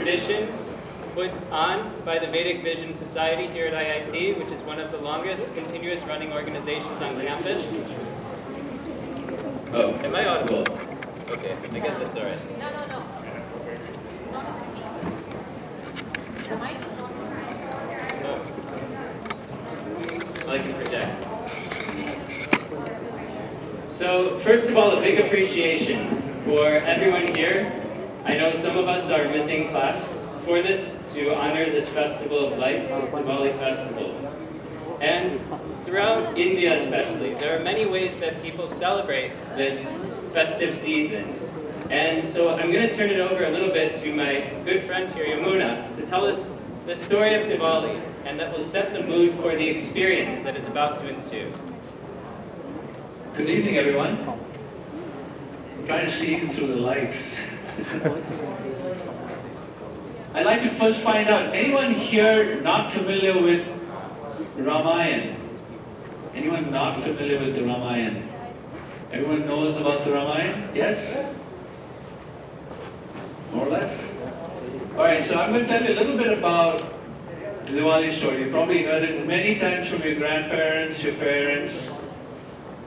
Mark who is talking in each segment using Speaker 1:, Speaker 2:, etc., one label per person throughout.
Speaker 1: tradition put on by the Vedic Vision Society here at IIT, which is one of the longest continuous running organizations on campus. Oh, am I audible? Okay, I guess that's all right.
Speaker 2: No. It's not on the speaker. The mic is not on.
Speaker 1: Oh. I can project. So, first of all, a big appreciation for everyone here. I know some of us are missing class for this to honor this festival of lights, this Diwali festival. And throughout India especially, there are many ways that people celebrate this festive season. And so I'm going to turn it over a little bit to my good friend here, Yamuna, to tell us the story of Diwali, and that will set the mood for the experience that is about to ensue.
Speaker 3: Good evening, everyone. I'm trying to see you through the lights. I'd like to first find out, anyone here not familiar with Ramayana? Anyone not familiar with the Ramayana? Everyone knows about the Ramayana? Yes? More or less? Alright, so I'm going to tell you a little bit about the Diwali story. You probably heard it many times from your grandparents, your parents,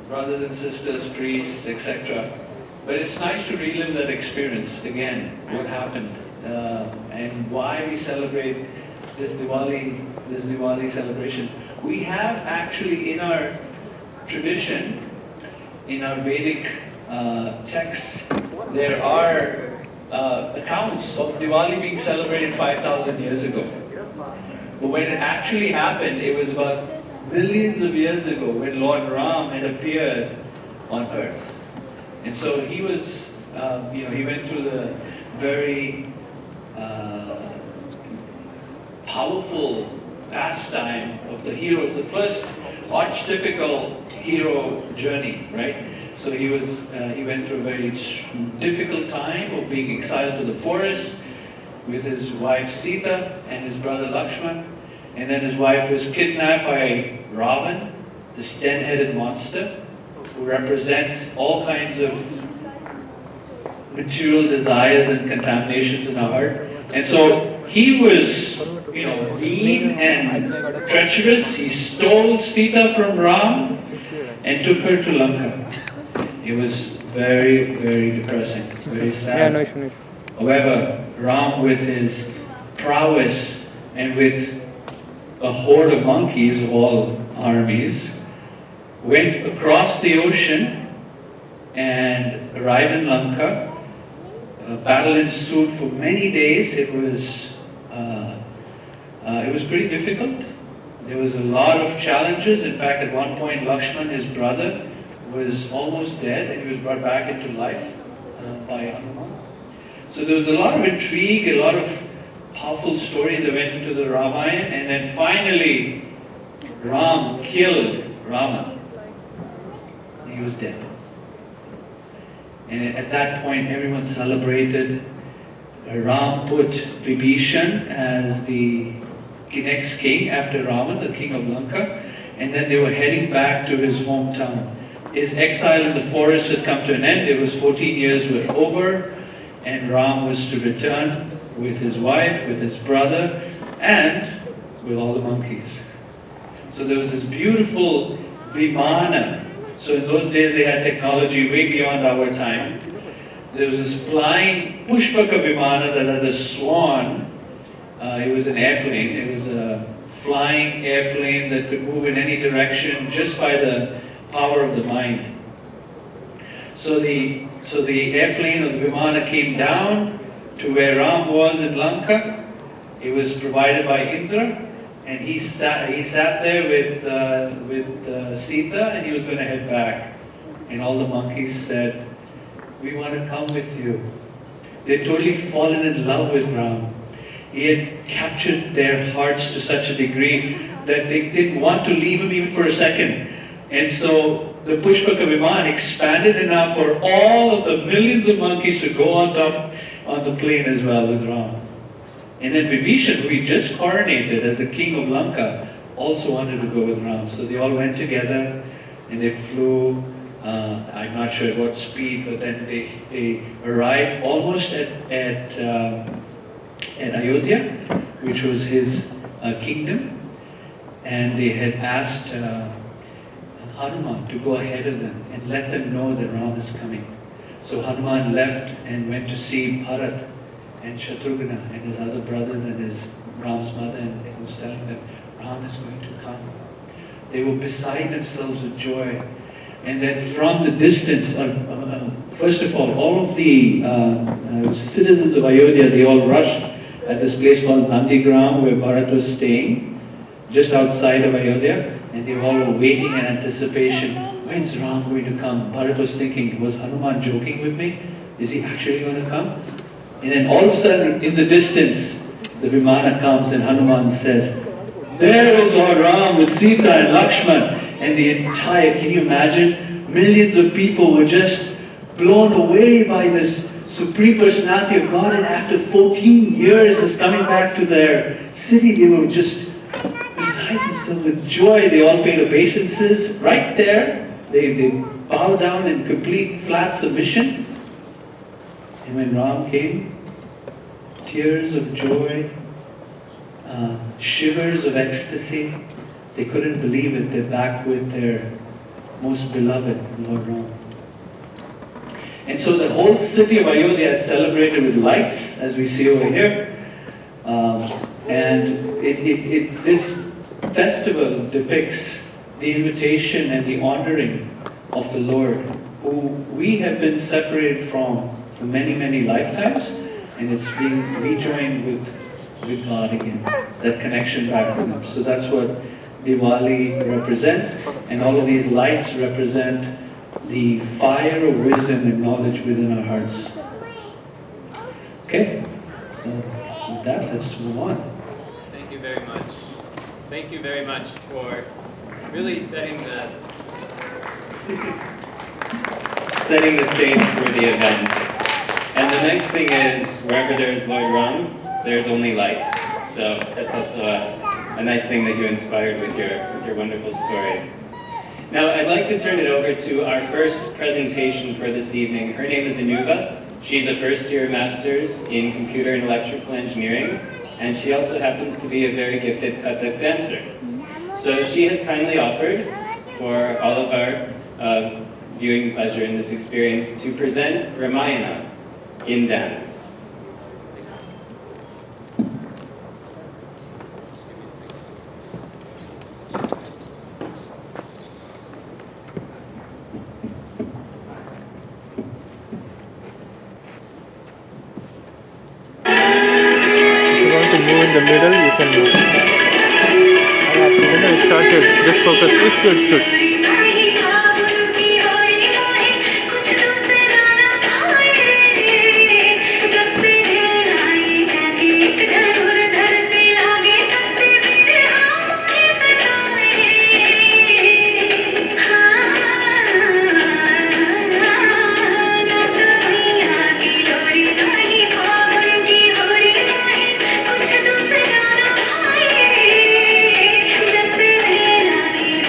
Speaker 3: brothers and sisters, priests, etc. But it's nice to relive that experience again, what happened, and why we celebrate this Diwali celebration. We have actually in our tradition, in our Vedic texts, there are accounts of Diwali being celebrated 5,000 years ago. But when it actually happened, it was about millions of years ago when Lord Ram had appeared on earth. And so he was, he went through the very powerful pastime of the hero. It was the first archetypical hero journey, right? So he went through a very difficult time of being exiled to the forest with his wife Sita and his brother Lakshman. And then his wife was kidnapped by Ravan, this 10-headed monster, who represents all kinds of material desires and contaminations in our heart. And so he was, mean and treacherous. He stole Sita from Ram and took her to Lanka. It was very, very depressing, very sad. However, Ram, with his prowess and with a horde of monkeys of all armies, went across the ocean and arrived in Lanka. A battle ensued for many days. It was pretty difficult. There was a lot of challenges. In fact, at one point, Lakshman, his brother, was almost dead, and he was brought back into life by Hanuman. So there was a lot of intrigue, a lot of powerful story that went into the Ramayana, and then finally, Ram killed Rama. He was dead. And at that point, everyone celebrated. Ram put Vibhishan as the next king after Ravan, the king of Lanka, and then they were heading back to his hometown. His exile in the forest had come to an end. It was 14 years were over, and Ram was to return with his wife, with his brother, and with all the monkeys. So there was this beautiful Vimana. So in those days they had technology way beyond our time. There was this flying Pushpaka Vimana that had a swan. It was an airplane. It was a flying airplane that could move in any direction just by the power of the mind. So the airplane or the Vimana came down to where Ram was in Lanka. It was provided by Indra, and he sat there with Sita, and he was going to head back. And all the monkeys said, "We want to come with you." They'd totally fallen in love with Ram. He had captured their hearts to such a degree that they didn't want to leave him even for a second. And so the Pushpaka Viman expanded enough for all of the millions of monkeys to go on top on the plane as well with Ram. And then Vibhishan, who he just coronated as the king of Lanka, also wanted to go with Ram. So they all went together and they flew, I'm not sure at what speed, but then they arrived almost at at Ayodhya, which was his kingdom, and they had asked Hanuman to go ahead of them and let them know that Ram is coming. So Hanuman left and went to see Bharat and Shatrughna and his other brothers and his Ram's mother, and he was telling them, Ram is going to come. They were beside themselves with joy. And then from the distance, first of all of the citizens of Ayodhya, they all rushed at this place called Nandigram, where Bharat was staying, just outside of Ayodhya, and they all were waiting in anticipation. When's Ram going to come? Bharat was thinking, was Hanuman joking with me? Is he actually going to come? And then all of a sudden, in the distance, the Vimana comes and Hanuman says, there is Lord Ram with Sita and Lakshman. And the entire, can you imagine? Millions of people were just blown away by this Supreme Personality of God. And after 14 years is coming back to their city, they were just beside themselves with joy. They all paid obeisances right there. They bowed down in complete flat submission. And when Ram came, tears of joy, shivers of ecstasy. They couldn't believe it. They're back with their most beloved, Lord Ram. And so the whole city of Ayodhya had celebrated with lights, as we see over here. And this festival depicts the invitation and the honoring of the Lord, who we have been separated from for many, many lifetimes, and it's being rejoined with God again, that connection back with Him. So that's what Diwali represents, and all of these lights represent the fire of wisdom and knowledge within our hearts. Okay, so with that, let's move on.
Speaker 1: Thank you very much. Thank you very much for really setting the stage for the event. And the next thing is, wherever there's Lord Ram, there's only lights. So that's also a nice thing that you inspired with your wonderful story. Now I'd like to turn it over to our first presentation for this evening. Her name is Anuva. She's a first-year master's in computer and electrical engineering, and she also happens to be a very gifted Kathak dancer. So she has kindly offered for all of our viewing pleasure in this experience to present Ramayana in dance.
Speaker 4: In the middle, you can move. When I started, just focus, push.
Speaker 5: जब से मेरा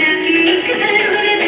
Speaker 5: जाके एक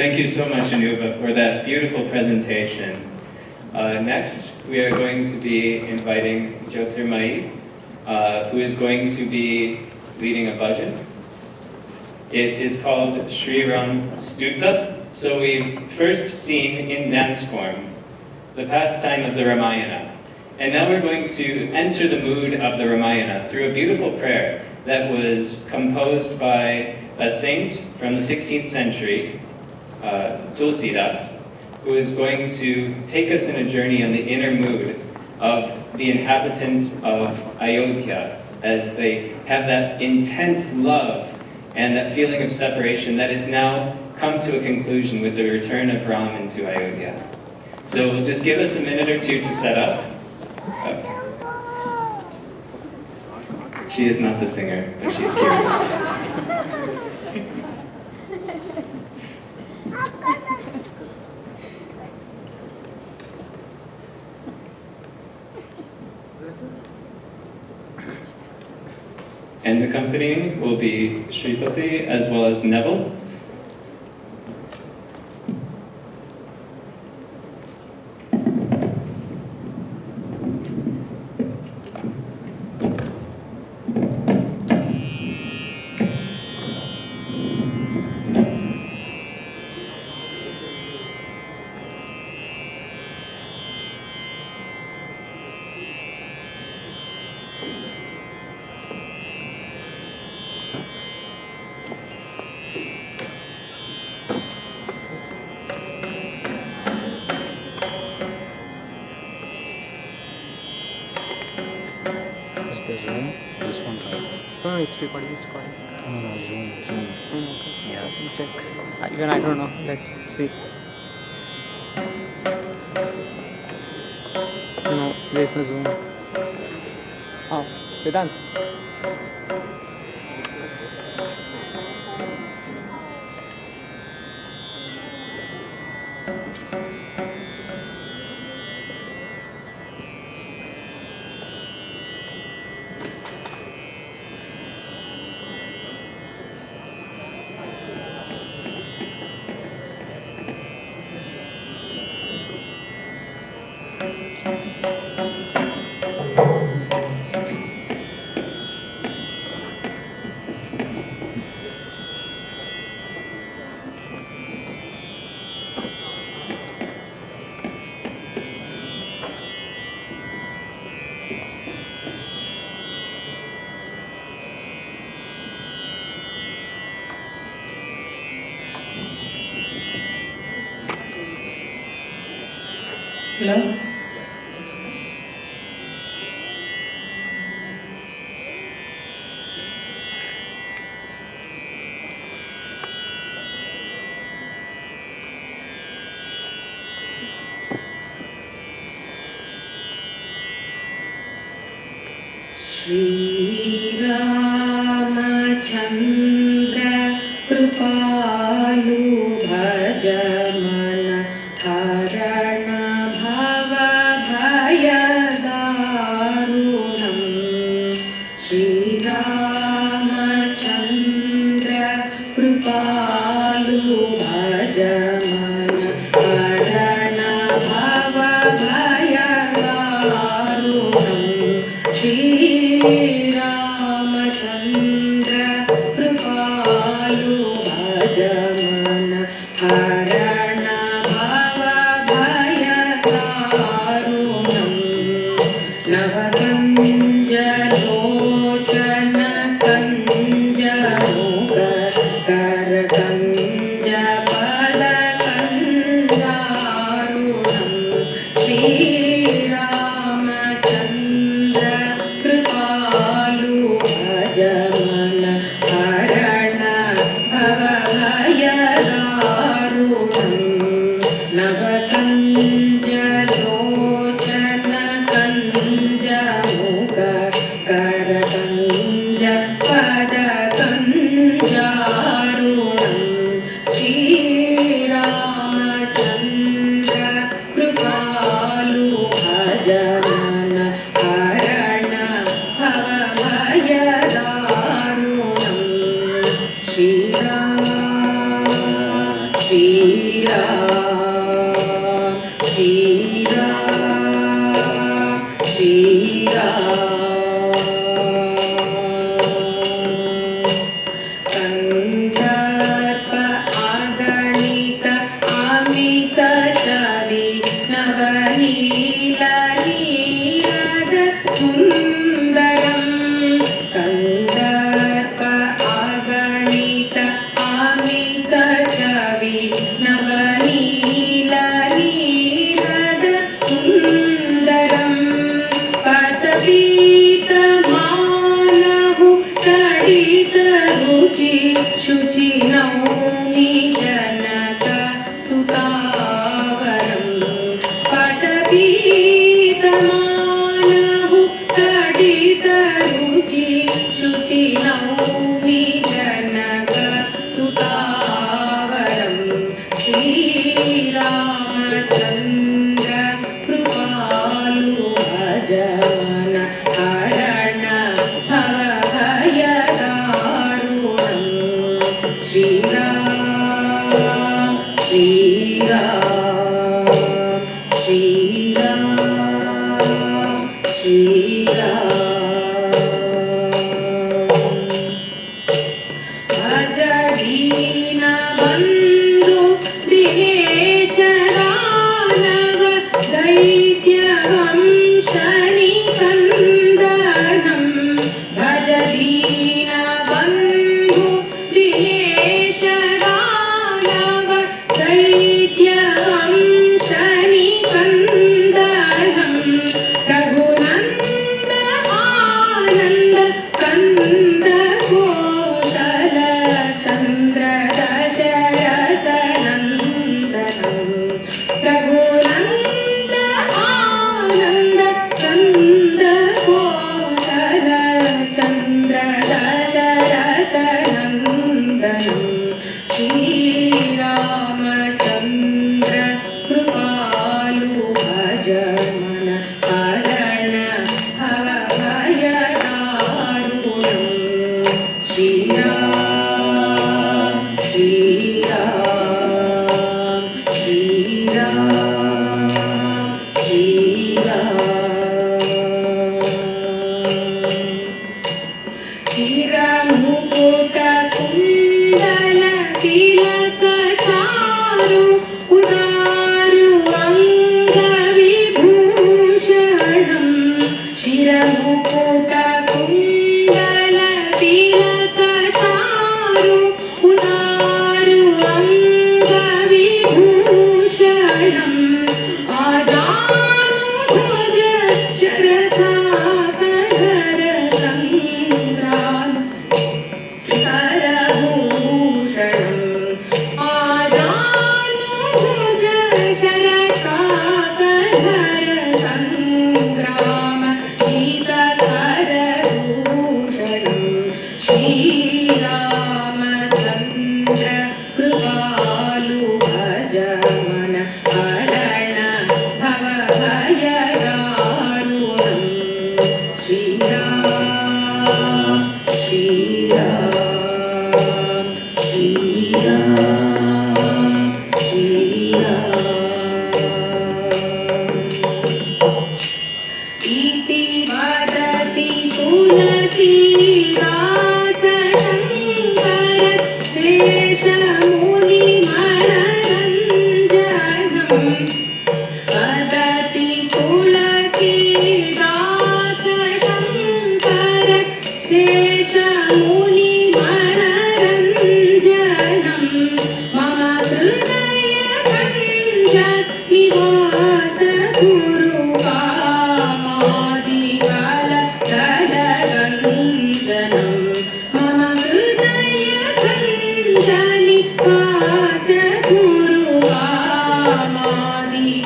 Speaker 1: Thank you so much, Anuba, for that beautiful presentation. Next, we are going to be inviting Jyotirmayi, who is going to be leading a bhajan. It is called Sri Ram Stuta. So we've first seen in dance form the pastime of the Ramayana. And now we're going to enter the mood of the Ramayana through a beautiful prayer that was composed by a saint from the 16th century, Tulsidas, who is going to take us in a journey on the inner mood of the inhabitants of Ayodhya as they have that intense love and that feeling of separation that has now come to a conclusion with the return of Ram into Ayodhya. So just give us a minute or two to set up. She is not the singer, but she's cute. And accompanying will be Shripati as well as Neville.
Speaker 4: Is the zoom? This one, right?
Speaker 5: No, it's recording. It's recording.
Speaker 4: No, no, zoom.
Speaker 5: Okay.
Speaker 4: Yeah.
Speaker 5: Let me check. Even I don't know. Let's see. No, there's no zoom. Oh, Vedant.
Speaker 6: Hello? Shri Ramachandra Kripalu Bhajamana Harana Bhava Bhayadarunam Shri Ramachandra Kripalu Bhajamana Harana Bhava Bhayadarunam Shri Ramachandra Kripalu Bhajamana Harana Bhava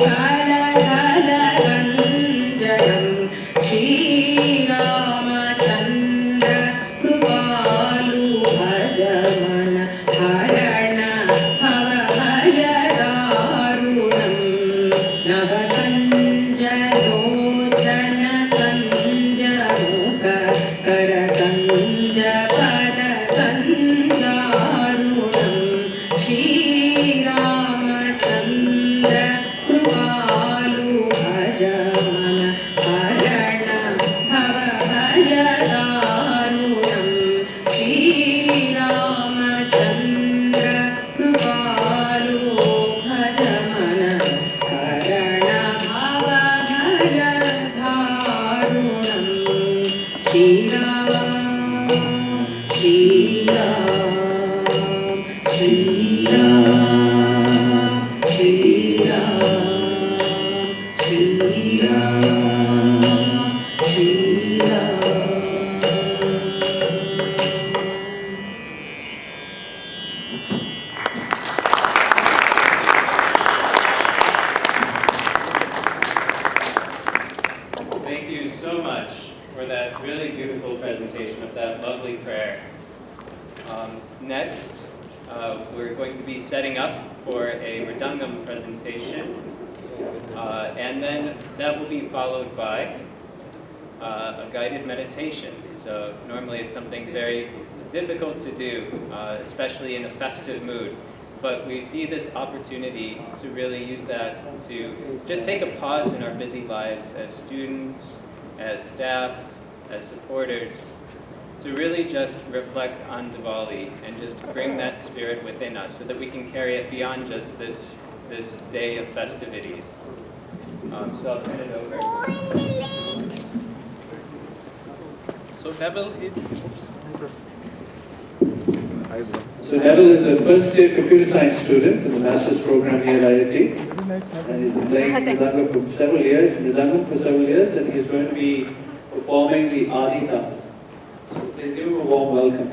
Speaker 6: कलकलरञ्जनं Shri Ramchandra कृपालु भजमन हरण भवभयदारुणं नवकञ्जलोचन कञ्जमुख करकञ्जपदकञ्जारुणं श्रीरामचन्द्र कृपालु भजमन हरण भवभयदारुणं श्रीरामचन्द्र कृपालु भजमन हरण भवभयदारुणं Shriram Shriram Shriram Shriram Shriram
Speaker 1: Thank you so much for that really beautiful presentation of that lovely prayer. Next, we're going to be setting up for a Mridangam presentation, and then that will be followed by a guided meditation. So normally it's something very difficult to do, especially in a festive mood. But we see this opportunity to really use that to just take a pause in our busy lives as students, as staff, as supporters, to really just reflect on Diwali and just bring that spirit within us so that we can carry it beyond just this day of festivities. So I'll turn it over. So Neville,
Speaker 3: So Neville is a first year computer science student in the master's program here at IIT. And he's been playing Mridangam for several years, and he's going to be performing the Adita. So please give him a warm welcome.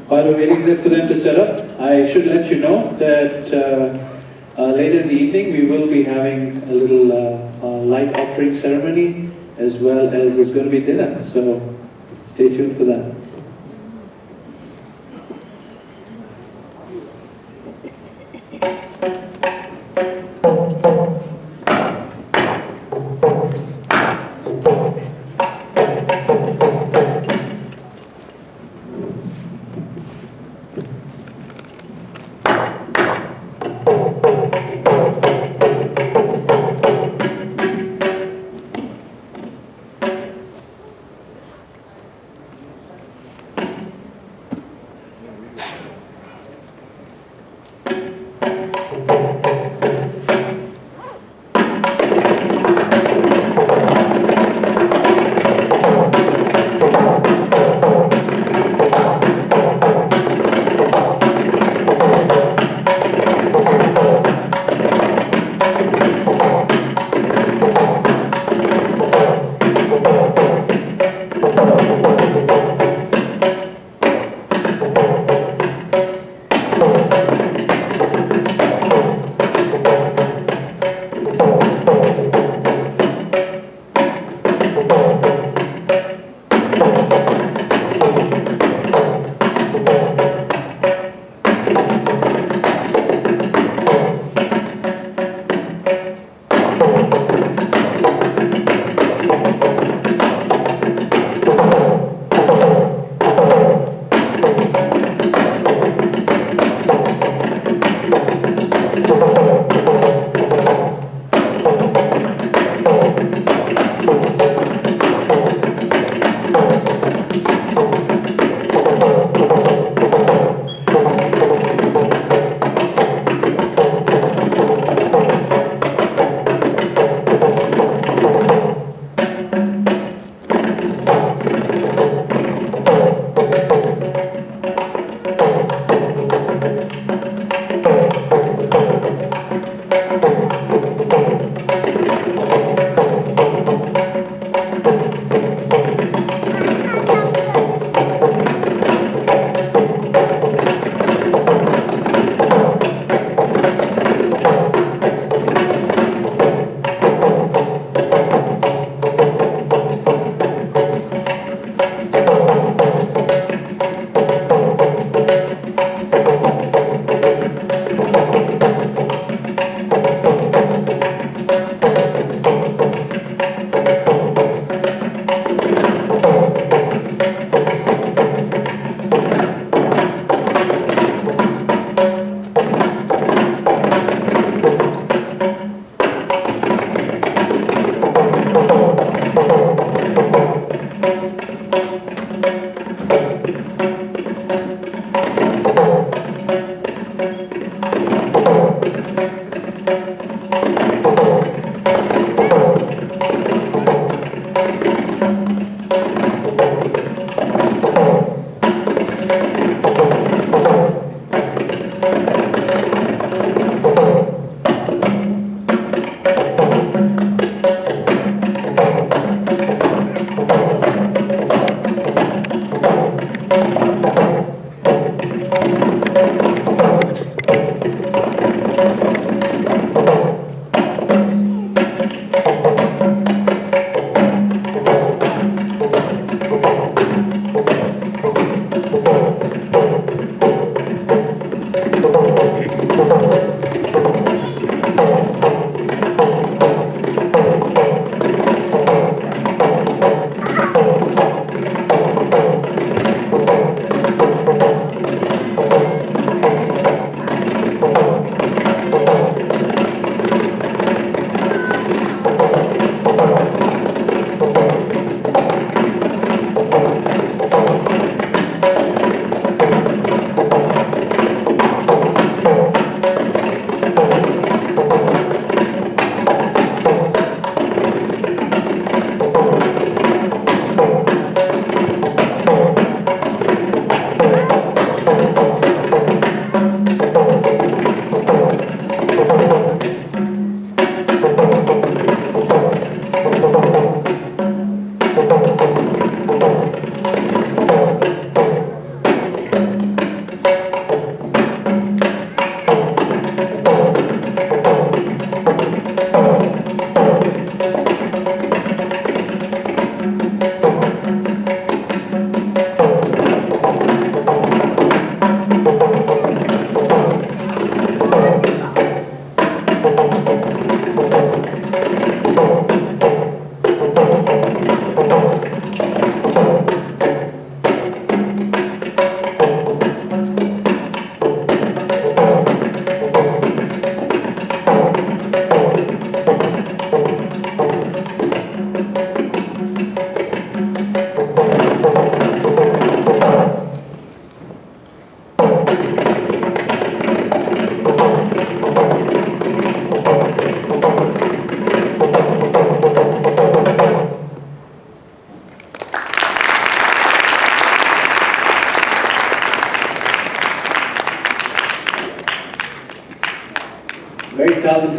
Speaker 3: While we're waiting there for them to set up, I should let you know that later in the evening we will be having a little light offering ceremony, as well as there's going to be dinner. So stay tuned for that.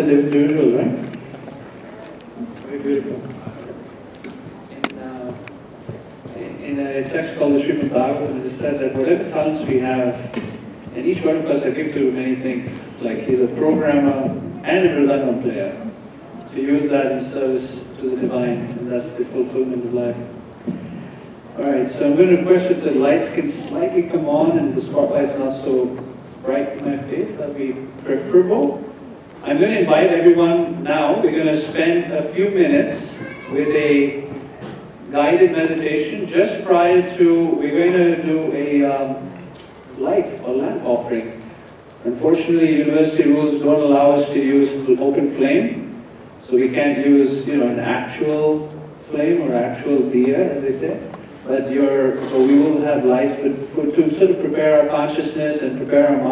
Speaker 3: individual, right? Very beautiful. In a text called the Srimad Bhagavatam, it is said that whatever talents we have, and each one of us are gifted to many things, like he's a programmer and a mridangam player, to use that in service to the divine, and that's the fulfillment of life. Alright, so I'm going to request that the lights can slightly come on and the spotlight's not so bright in my face, that would be preferable. I'm going to invite everyone now, we're going to spend a few minutes with a guided meditation. Just prior to, we're going to do a light or lamp offering. Unfortunately, university rules don't allow us to use open flame, so we can't use, an actual flame or actual diya, as they say. But we will have lights, but to sort of prepare our consciousness and prepare our mind.